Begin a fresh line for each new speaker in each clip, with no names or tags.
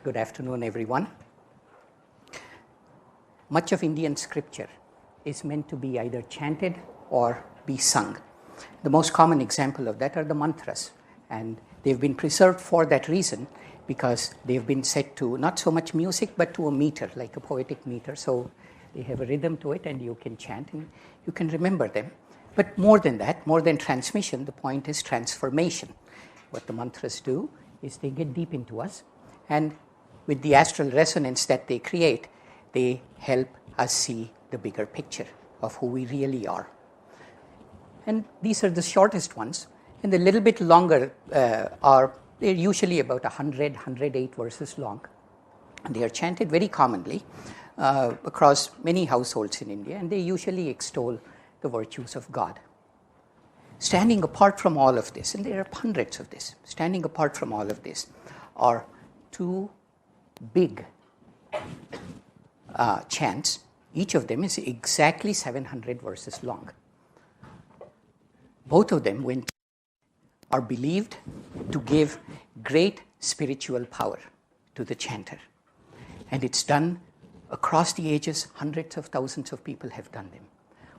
Good afternoon, everyone. Much of Indian scripture is meant to be either chanted or be sung. The most common example of that are the mantras, and they've been preserved for that reason because they've been set to not so much music but to a meter, like a poetic meter. So they have a rhythm to it and you can chant and you can remember them. But more than that, more than transmission, the point is transformation. What the mantras do is they get deep into us, and with the astral resonance that they create, they help us see the bigger picture of who we really are. And these are the shortest ones, and the little bit longer they're usually about 100, 108 verses long. And they are chanted very commonly across many households in India, and they usually extol the virtues of God. Standing apart from all of this, and there are hundreds of this, standing apart from all of this are two big chants. Each of them is exactly 700 verses long. Both of them are believed to give great spiritual power to the chanter. And it's done across the ages. Hundreds of thousands of people have done them.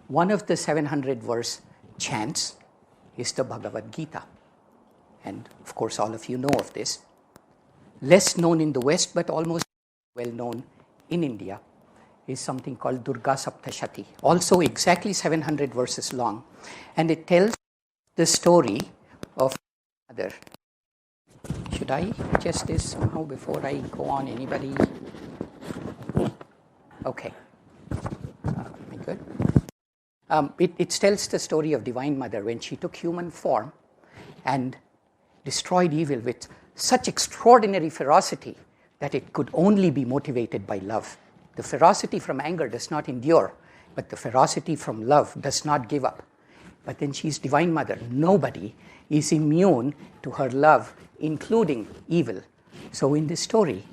One of the 700 verse chants is the Bhagavad Gita. And of course, all of you know of this. Less known in the West, but almost well known in India, is something called Durga Saptashati, also exactly 700 verses long. And it tells the story of mother. Should I adjust this somehow before I go on? Anybody? Okay. Am I good? It tells the story of Divine Mother when she took human form and destroyed evil with such extraordinary ferocity that it could only be motivated by love. The ferocity from anger does not endure, but the ferocity from love does not give up. But then she's Divine Mother. Nobody is immune to her love, including evil. So in this story,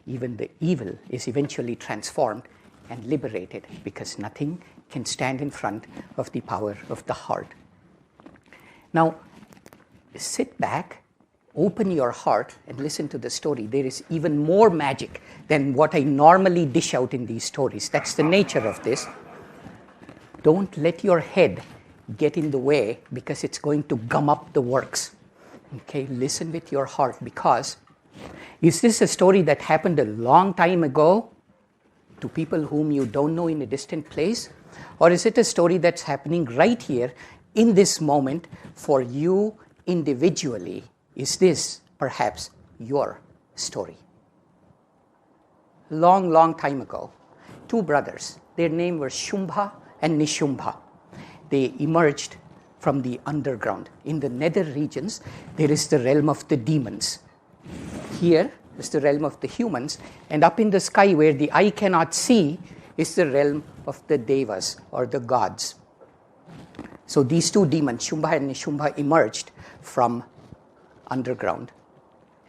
even the evil is eventually transformed and liberated because nothing can stand in front of the power of the heart. Now, sit back, open your heart and listen to the story. There is even more magic than what I normally dish out in these stories. That's the nature of this. Don't let your head get in the way because it's going to gum up the works. Okay, listen with your heart, because is this a story that happened a long time ago to people whom you don't know in a distant place? Or is it a story that's happening right here in this moment for you individually? Is this perhaps your story? Long, long time ago, two brothers, their name were Shumbha and Nishumbha. They emerged from the underground. In the nether regions, there is the realm of the demons. Here is the realm of the humans, and up in the sky where the eye cannot see is the realm of the devas or the gods. So these two demons, Shumbha and Nishumbha, emerged from underground.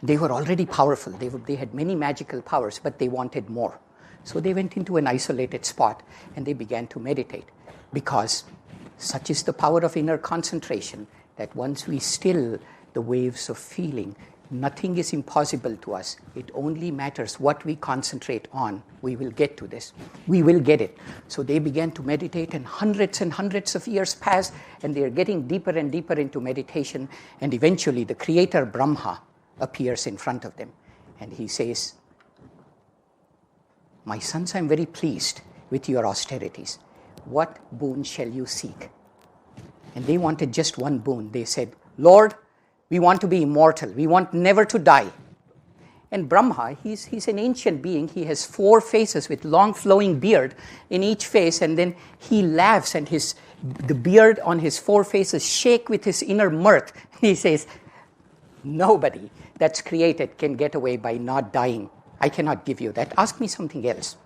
They were already powerful. They had many magical powers, but they wanted more. So they went into an isolated spot and they began to meditate, because such is the power of inner concentration that once we still the waves of feeling, nothing is impossible to us. It only matters what we concentrate on. We will get to this. We will get it. So they began to meditate, and hundreds of years passed, and they are getting deeper and deeper into meditation. And eventually the creator Brahma appears in front of them. And he says, "My sons, I'm very pleased with your austerities. What boon shall you seek?" And they wanted just one boon. They said, "Lord, we want to be immortal. We want never to die." And Brahma, he's an ancient being. He has 4 faces with long flowing beard in each face, and then he laughs, and the beard on his 4 faces shake with his inner mirth. He says, "Nobody that's created can get away by not dying. I cannot give you that. Ask me something else."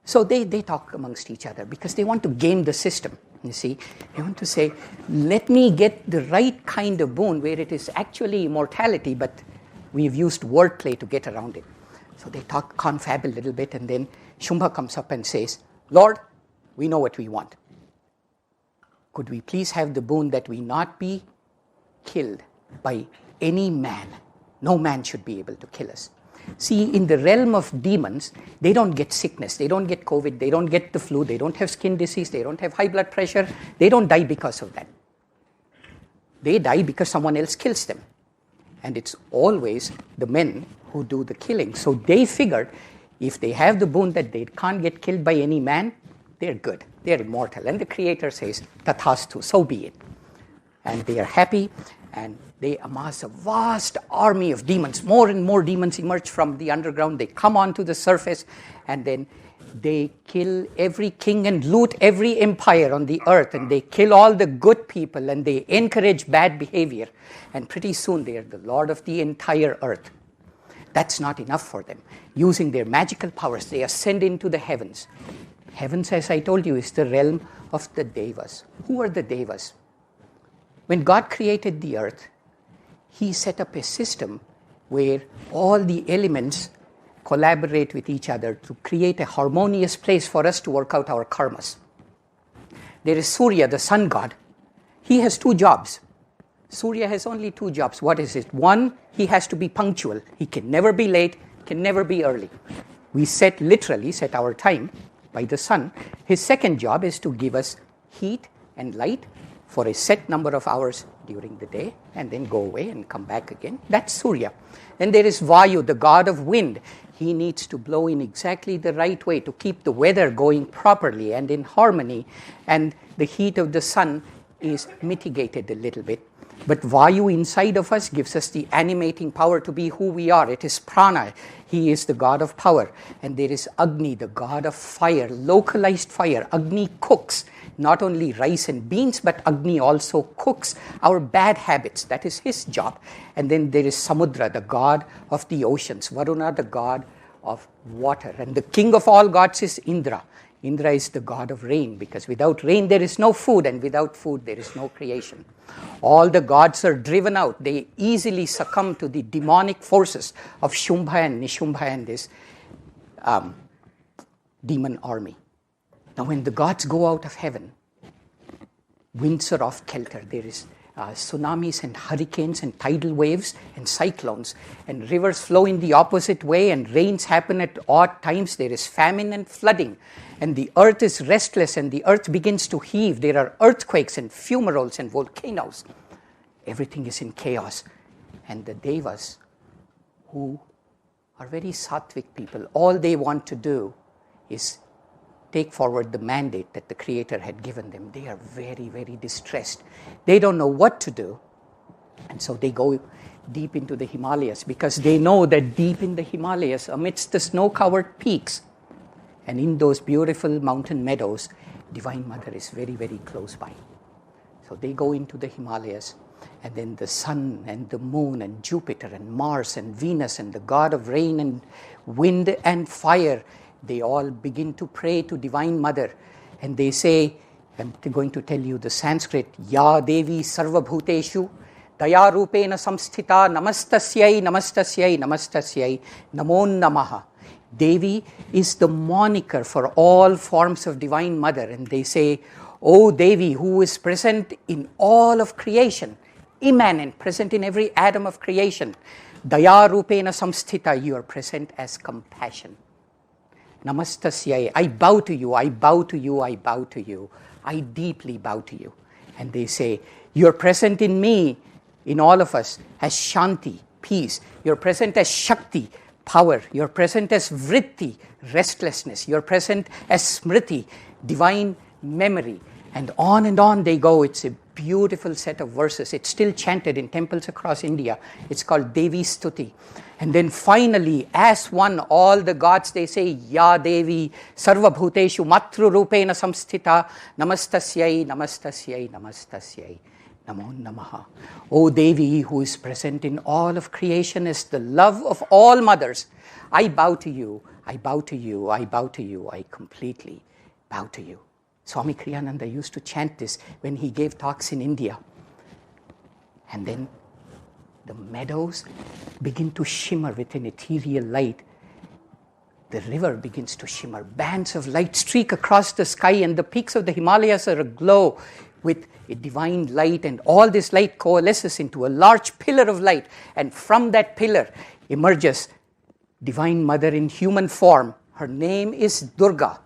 So they talk amongst each other because they want to game the system. You see, they want to say, let me get the right kind of boon where it is actually immortality, but we've used wordplay to get around it. So they confab a little bit, and then Shumbha comes up and says, "Lord, we know what we want. Could we please have the boon that we not be killed by any man? No man should be able to kill us." See, in the realm of demons, they don't get sickness, they don't get COVID, they don't get the flu, they don't have skin disease, they don't have high blood pressure, they don't die because of that. They die because someone else kills them. And it's always the men who do the killing. So they figured if they have the boon that they can't get killed by any man, they're good, they're immortal. And the Creator says, Tathastu, so be it. And they are happy, and they amass a vast army of demons. More and more demons emerge from the underground. They come onto the surface, and then they kill every king and loot every empire on the earth, and they kill all the good people, and they encourage bad behavior. And pretty soon they are the lord of the entire earth. That's not enough for them. Using their magical powers, they ascend into the heavens. Heavens, as I told you, is the realm of the Devas. Who are the Devas? When God created the earth, He set up a system where all the elements collaborate with each other to create a harmonious place for us to work out our karmas. There is Surya, the sun god. He has 2 jobs. Surya has only 2 jobs. What is it? One, he has to be punctual. He can never be late, can never be early. We literally set our time by the sun. His second job is to give us heat and light for a set number of hours during the day, and then go away and come back again. That's Surya. Then there is Vayu, the god of wind. He needs to blow in exactly the right way to keep the weather going properly and in harmony, and the heat of the sun is mitigated a little bit. But Vayu inside of us gives us the animating power to be who we are. It is Prana. He is the god of power. And there is Agni, the god of fire, localized fire. Agni cooks not only rice and beans, but Agni also cooks our bad habits. That is his job. And then there is Samudra, the god of the oceans. Varuna, the god of water. And the king of all gods is Indra. Indra is the god of rain, because without rain there is no food, and without food there is no creation. All the gods are driven out. They easily succumb to the demonic forces of Shumbha and Nishumbha and this demon army. Now when the gods go out of heaven, winds are off kilter. There is tsunamis and hurricanes and tidal waves and cyclones, and rivers flow in the opposite way, and rains happen at odd times. There is famine and flooding, and the earth is restless, and the earth begins to heave. There are earthquakes and fumaroles and volcanoes. Everything is in chaos. And the Devas, who are very sattvic people, all they want to do is take forward the mandate that the Creator had given them. They are very, very distressed. They don't know what to do. And so they go deep into the Himalayas, because they know that deep in the Himalayas, amidst the snow-covered peaks, and in those beautiful mountain meadows, Divine Mother is very, very close by. So they go into the Himalayas, and then the sun and the moon and Jupiter and Mars and Venus and the god of rain and wind and fire, they all begin to pray to Divine Mother. And they say, I'm going to tell you the Sanskrit, Ya Devi Sarva Bhuteshu, Daya Rupena Samsthita, Namastasyai, Namastasyai, Namastasyai, Namo Namaha. Devi is the moniker for all forms of Divine Mother. And they say, O Devi, who is present in all of creation, immanent, present in every atom of creation, Daya Rupena Samsthita, you are present as compassion. Namastasyai, I bow to you, I bow to you, I bow to you. I deeply bow to you. And they say, you're present in me, in all of us, as Shanti, peace. You're present as Shakti, power. You're present as Vritti, restlessness. You're present as Smriti, divine memory. And on they go. It's a beautiful set of verses. It's still chanted in temples across India. It's called Devi Stuti. And then finally, as one, all the gods, they say, Ya Devi, Sarva Bhuteshu, Matru Rupena Samsthita, Namastasyai, Namastasyai, Namastasyai, Namo Namaha. O Devi, who is present in all of creation as the love of all mothers, I bow to you, I bow to you, I bow to you, I completely bow to you. Swami Kriyananda used to chant this when he gave talks in India. And then the meadows begin to shimmer with an ethereal light. The river begins to shimmer. Bands of light streak across the sky, and the peaks of the Himalayas are aglow with a divine light, and all this light coalesces into a large pillar of light, and from that pillar emerges Divine Mother in human form. Her name is Durga.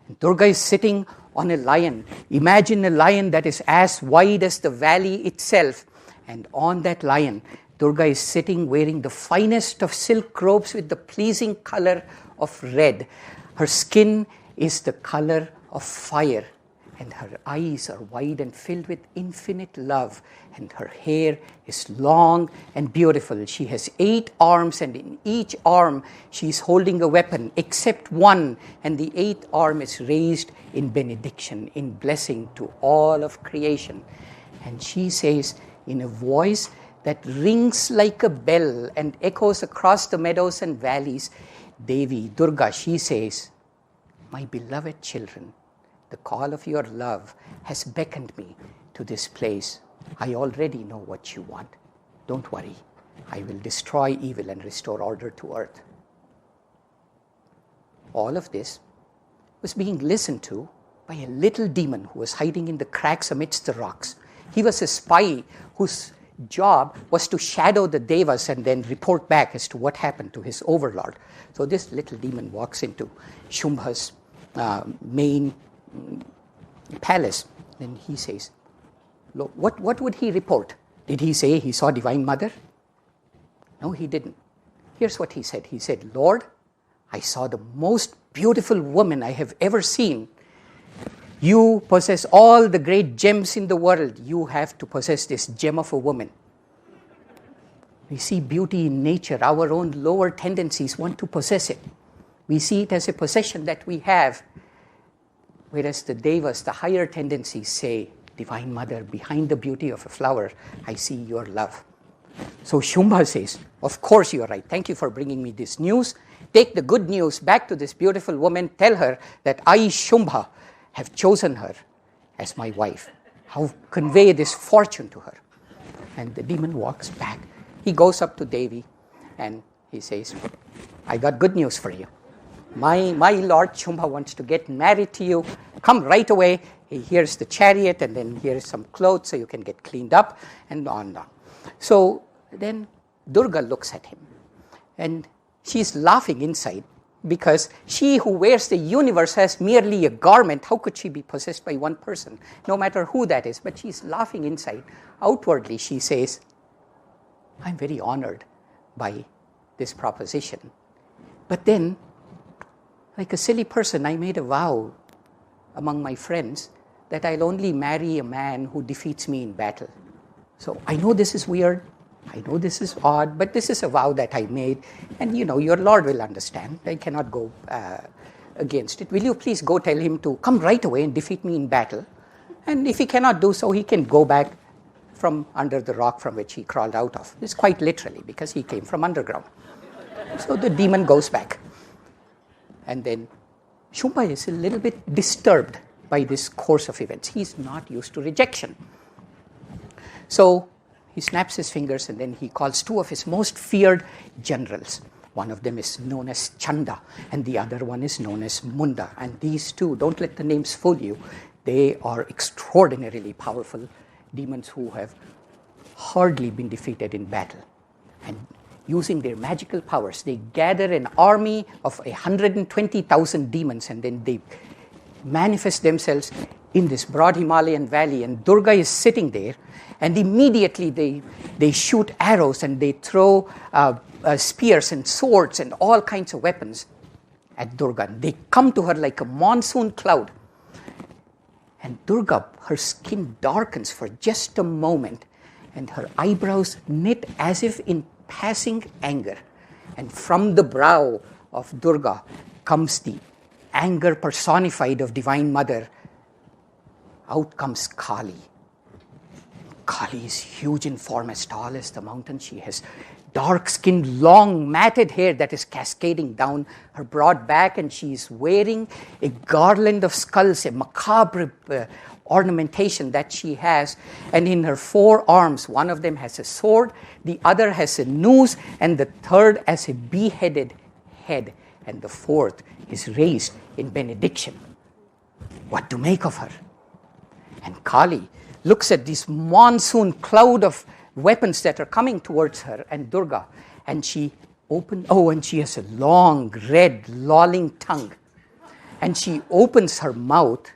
And Durga is sitting on a lion. Imagine a lion that is as wide as the valley itself. And on that lion, Durga is sitting wearing the finest of silk robes with the pleasing color of red. Her skin is the color of fire, and her eyes are wide and filled with infinite love, and her hair is long and beautiful. She has 8 arms, and in each arm she is holding a weapon except one, and the 8th arm is raised in benediction, in blessing to all of creation. And she says in a voice that rings like a bell and echoes across the meadows and valleys, Devi, Durga, she says, "My beloved children, the call of your love has beckoned me to this place. I already know what you want. Don't worry. I will destroy evil and restore order to earth." All of this was being listened to by a little demon who was hiding in the cracks amidst the rocks. He was a spy whose job was to shadow the devas and then report back as to what happened to his overlord. So this little demon walks into Shumbha's main palace. Then he says, what would he report? Did he say he saw Divine Mother? No, he didn't. Here's what he said. He said, "Lord, I saw the most beautiful woman I have ever seen. You possess all the great gems in the world. You have to possess this gem of a woman." We see beauty in nature. Our own lower tendencies want to possess it. We see it as a possession that we have. Whereas the devas, the higher tendencies, say, "Divine Mother, behind the beauty of a flower, I see your love." So Shumbha says, "Of course you are right. Thank you for bringing me this news. Take the good news back to this beautiful woman. Tell her that I, Shumbha, have chosen her as my wife. How convey this fortune to her." And the demon walks back. He goes up to Devi and he says, "I got good news for you. My Lord Shumbha wants to get married to you. Come right away. Here's the chariot, and then here's some clothes so you can get cleaned up," and on and on. So then Durga looks at him, and she's laughing inside, because she who wears the universe as merely a garment, how could she be possessed by one person, no matter who that is? But she's laughing inside. Outwardly, she says, "I'm very honored by this proposition. But then, like a silly person, I made a vow among my friends that I'll only marry a man who defeats me in battle. So I know this is weird. I know this is odd, but this is a vow that I made, and your Lord will understand. I cannot go against it. Will you please go tell him to come right away and defeat me in battle? And if he cannot do so, he can go back from under the rock from which he crawled out of." This is quite literally, because he came from underground. So the demon goes back. And then Shumbha is a little bit disturbed by this course of events. He's not used to rejection. So he snaps his fingers, and then he calls 2 of his most feared generals. One of them is known as Chanda, and the other one is known as Munda. And these 2, don't let the names fool you, they are extraordinarily powerful demons who have hardly been defeated in battle. And using their magical powers, they gather an army of 120,000 demons, and then they manifest themselves in this broad Himalayan valley. And Durga is sitting there, and immediately they shoot arrows, and they throw spears and swords and all kinds of weapons at Durga. They come to her like a monsoon cloud. And Durga, her skin darkens for just a moment, and her eyebrows knit as if in passing anger. And from the brow of Durga comes the anger personified of Divine Mother. Out comes Kali. Kali is huge in form, as tall as the mountain. She has dark skin, long matted hair that is cascading down her broad back, and she is wearing a garland of skulls, a macabre ornamentation that she has. And in her 4 arms, one of them has a sword, the other has a noose, and the third has a beheaded head, and the 4th is raised in benediction. What to make of her? And Kali looks at this monsoon cloud of weapons that are coming towards her and Durga, and she and she has a long, red, lolling tongue. And she opens her mouth,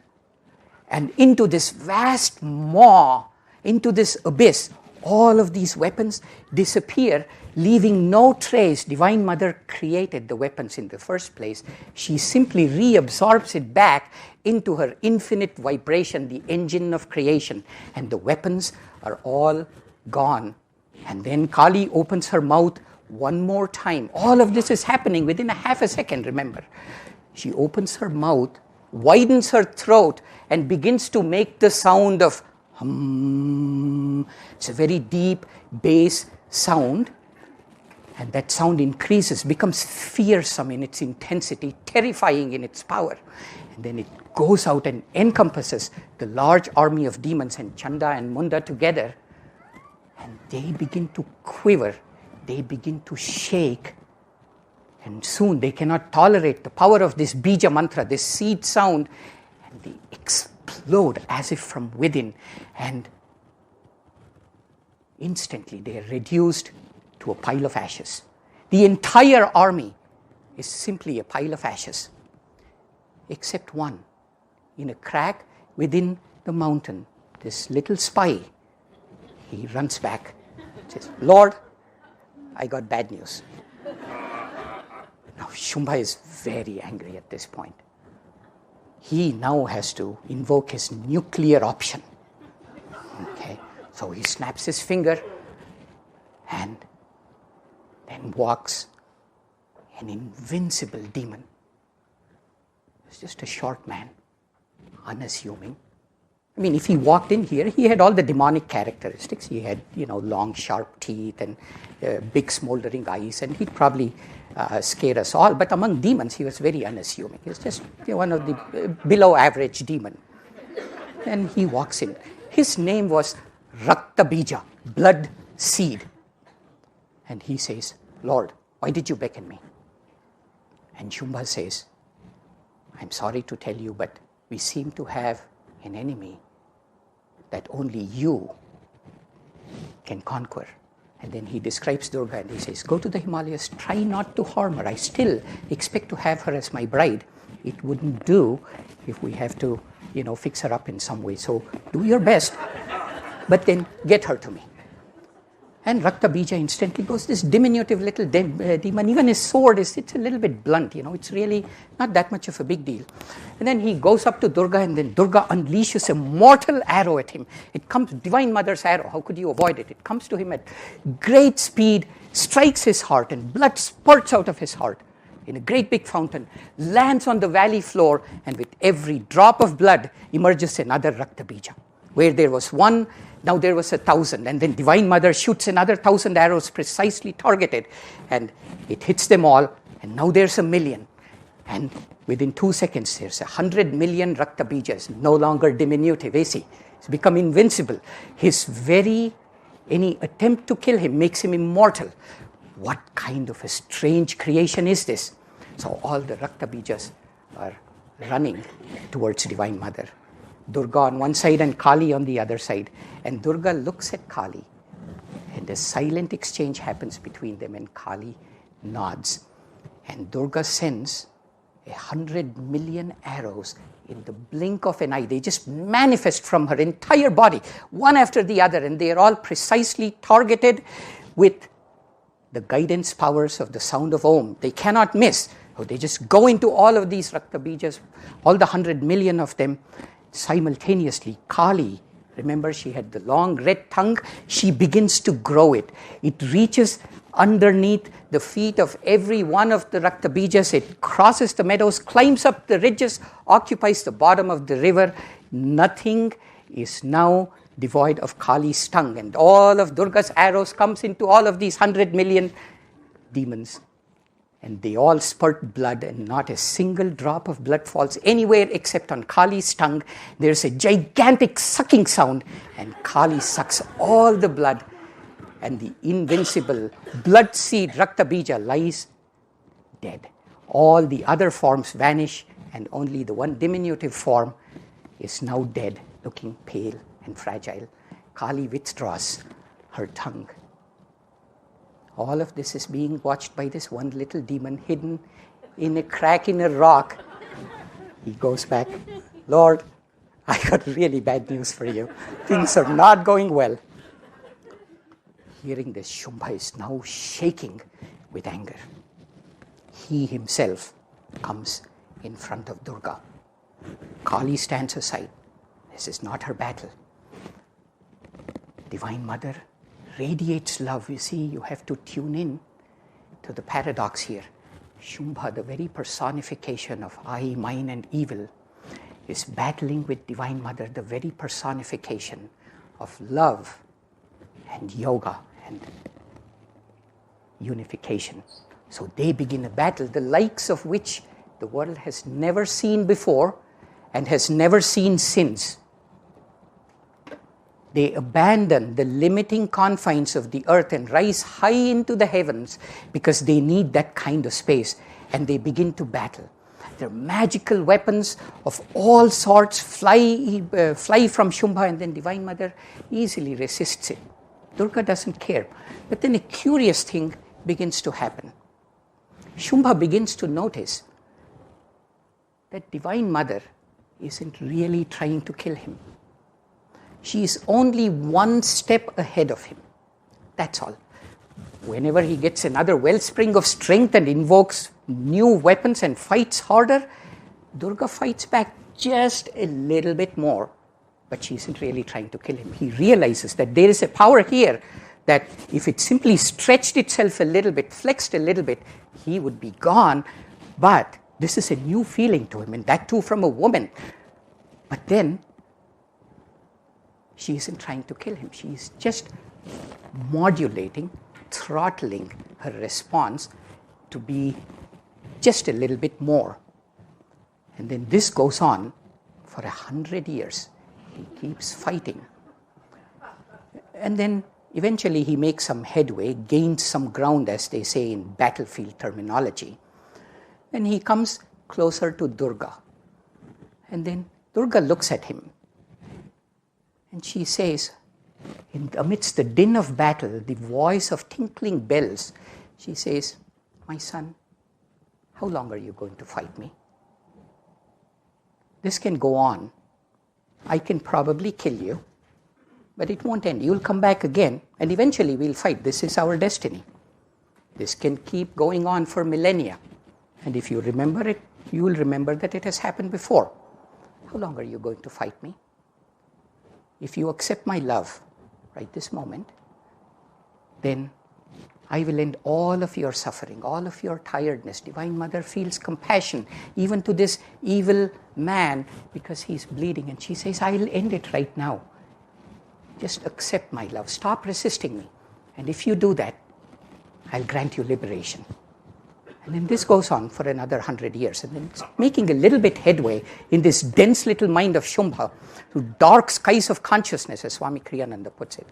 and into this vast maw, into this abyss, all of these weapons disappear, leaving no trace. Divine Mother created the weapons in the first place. She simply reabsorbs it back into her infinite vibration, the engine of creation, and the weapons are all gone. And then Kali opens her mouth one more time. All of this is happening within a half a second, remember. She opens her mouth, widens her throat, and begins to make the sound of hum. It's a very deep bass sound. And that sound increases, becomes fearsome in its intensity, terrifying in its power. And then it goes out and encompasses the large army of demons and Chanda and Munda together. And they begin to quiver. They begin to shake. And soon they cannot tolerate the power of this bija mantra, this seed sound. And they explode as if from within. And instantly they are reduced to a pile of ashes. The entire army is simply a pile of ashes, except one. In a crack within the mountain, this little spy, he runs back, says, "Lord, I got bad news." Now Shumba is very angry at this point. He now has to invoke his nuclear option. Okay, so he snaps his finger and then walks an invincible demon. It's just a short man, unassuming. I mean, if he walked in here, he had all the demonic characteristics. He had, long, sharp teeth and big, smoldering eyes, and he'd probably scare us all. But among demons, he was very unassuming. He was just one of the below-average demon. And he walks in. His name was Rakta Bija, blood seed. And he says, "Lord, why did you beckon me?" And Shumba says, "I'm sorry to tell you, but we seem to have an enemy that only you can conquer." And then he describes Durga and he says, "Go to the Himalayas, try not to harm her. I still expect to have her as my bride. It wouldn't do if we have to, fix her up in some way. So do your best, but then get her to me." And Rakta Bija instantly goes, this diminutive little demon, even his sword it's a little bit blunt, it's really not that much of a big deal. And then he goes up to Durga, and then Durga unleashes a mortal arrow at him. It comes, Divine Mother's arrow, how could you avoid it? It comes to him at great speed, strikes his heart, and blood spurts out of his heart in a great big fountain, lands on the valley floor, and with every drop of blood emerges another Rakta Bija. Where there was one, now there was 1,000, and then Divine Mother shoots another 1,000 arrows precisely targeted, and it hits them all, and now there's 1,000,000. And within 2 seconds, there's 100 million Rakta Bijas, no longer diminutive, It's become invincible. Any attempt to kill him makes him immortal. What kind of a strange creation is this? So all the Rakta Bijas are running towards Divine Mother. Durga on one side and Kali on the other side. And Durga looks at Kali, and a silent exchange happens between them, and Kali nods. And Durga sends 100 million arrows in the blink of an eye. They just manifest from her entire body, one after the other, and they are all precisely targeted with the guidance powers of the sound of Om. They cannot miss. So they just go into all of these Rakta Bijas, all the 100 million of them. Simultaneously, Kali, remember she had the long red tongue, she begins to grow it. It reaches underneath the feet of every one of the Rakta Bijas. It crosses the meadows, climbs up the ridges, occupies the bottom of the river. Nothing is now devoid of Kali's tongue. And all of Durga's arrows comes into all of these 100 million demons. And they all spurt blood, and not a single drop of blood falls anywhere except on Kali's tongue. There's a gigantic sucking sound, and Kali sucks all the blood, and the invincible blood seed Rakta Bija lies dead. All the other forms vanish, and only the one diminutive form is now dead, looking pale and fragile. Kali withdraws her tongue. All of this is being watched by this one little demon hidden in a crack in a rock. He goes back, Lord, I got really bad news for you. Things are not going well. Hearing this, Shumbha is now shaking with anger. He himself comes in front of Durga. Kali stands aside. This is not her battle. Divine Mother radiates love. You see, you have to tune in to the paradox here. Shumbha, the very personification of I, mine, and evil, is battling with Divine Mother, the very personification of love and yoga and unification. So they begin a battle, the likes of which the world has never seen before and has never seen since. They abandon the limiting confines of the earth and rise high into the heavens because they need that kind of space, and they begin to battle. Their magical weapons of all sorts fly from Shumbha, and then Divine Mother easily resists it. Durga doesn't care. But then a curious thing begins to happen. Shumbha begins to notice that Divine Mother isn't really trying to kill him. She is only one step ahead of him. That's all. Whenever he gets another wellspring of strength and invokes new weapons and fights harder, Durga fights back just a little bit more, but she isn't really trying to kill him. He realizes that there is a power here that if it simply stretched itself a little bit, flexed a little bit, he would be gone. But this is a new feeling to him, and that too from a woman. But then she isn't trying to kill him. She is just modulating, throttling her response to be just a little bit more. And then this goes on for 100 years. He keeps fighting. And then eventually he makes some headway, gains some ground, as they say in battlefield terminology. And he comes closer to Durga. And then Durga looks at him. And she says, amidst the din of battle, the voice of tinkling bells, she says, my son, how long are you going to fight me? This can go on. I can probably kill you, but it won't end. You'll come back again, and eventually we'll fight. This is our destiny. This can keep going on for millennia. And if you remember it, you will remember that it has happened before. How long are you going to fight me? If you accept my love right this moment, then I will end all of your suffering, all of your tiredness. Divine Mother feels compassion even to this evil man because he's bleeding. And she says, I will end it right now. Just accept my love. Stop resisting me. And if you do that, I'll grant you liberation. And then this goes on for another 100 years. And then it's making a little bit headway in this dense little mind of Shumbha, through dark skies of consciousness, as Swami Kriyananda puts it.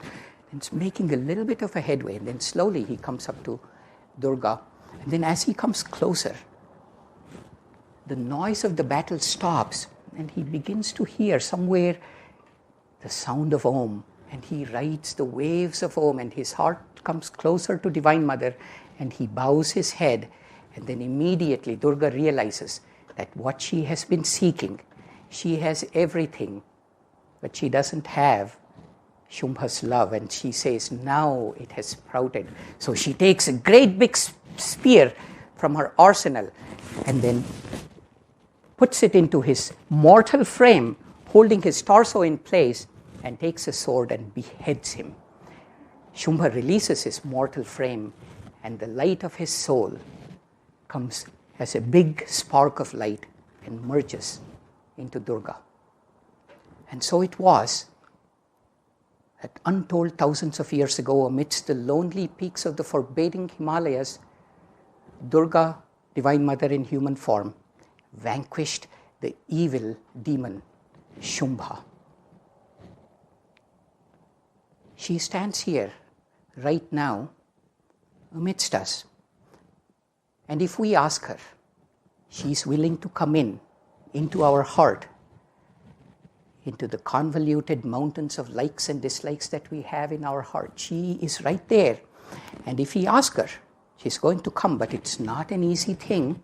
And it's making a little bit of a headway. And then slowly he comes up to Durga. And then as he comes closer, the noise of the battle stops. And he begins to hear somewhere the sound of Om. And he rides the waves of Om. And his heart comes closer to Divine Mother. And he bows his head. And then immediately Durga realizes that what she has been seeking, she has everything, but she doesn't have Shumbha's love. And she says, now it has sprouted. So she takes a great big spear from her arsenal and then puts it into his mortal frame, holding his torso in place, and takes a sword and beheads him. Shumbha releases his mortal frame, and the light of his soul comes as a big spark of light and merges into Durga. And so it was that untold thousands of years ago, amidst the lonely peaks of the forbidding Himalayas, Durga, Divine Mother in human form, vanquished the evil demon, Shumbha. She stands here right now amidst us. And if we ask her, she's willing to come into our heart, into the convoluted mountains of likes and dislikes that we have in our heart. She is right there. And if we ask her, she's going to come, but it's not an easy thing,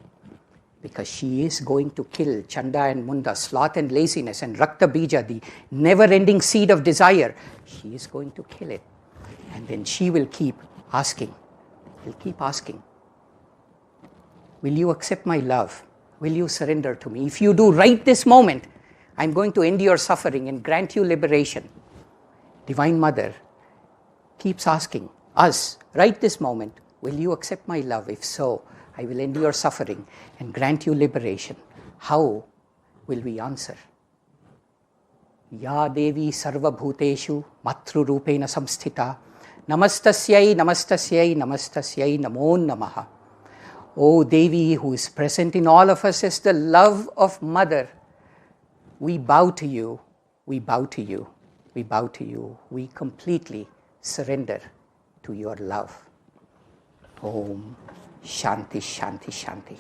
because she is going to kill Chanda and Munda, sloth and laziness, and Rakta Bija, the never-ending seed of desire. She is going to kill it. And then she will keep asking. Will keep asking. Will you accept my love? Will you surrender to me? If you do right this moment, I'm going to end your suffering and grant you liberation. Divine Mother keeps asking us, right this moment, will you accept my love? If so, I will end your suffering and grant you liberation. How will we answer? Ya Devi Sarva Bhuteshu Matru Rupena Samsthita Namastasyai Namastasyai Namastasyai Namo Namaha. O Devi, who is present in all of us as the love of Mother, we bow to you, we bow to you, we bow to you. We completely surrender to your love. Om Shanti, Shanti, Shanti.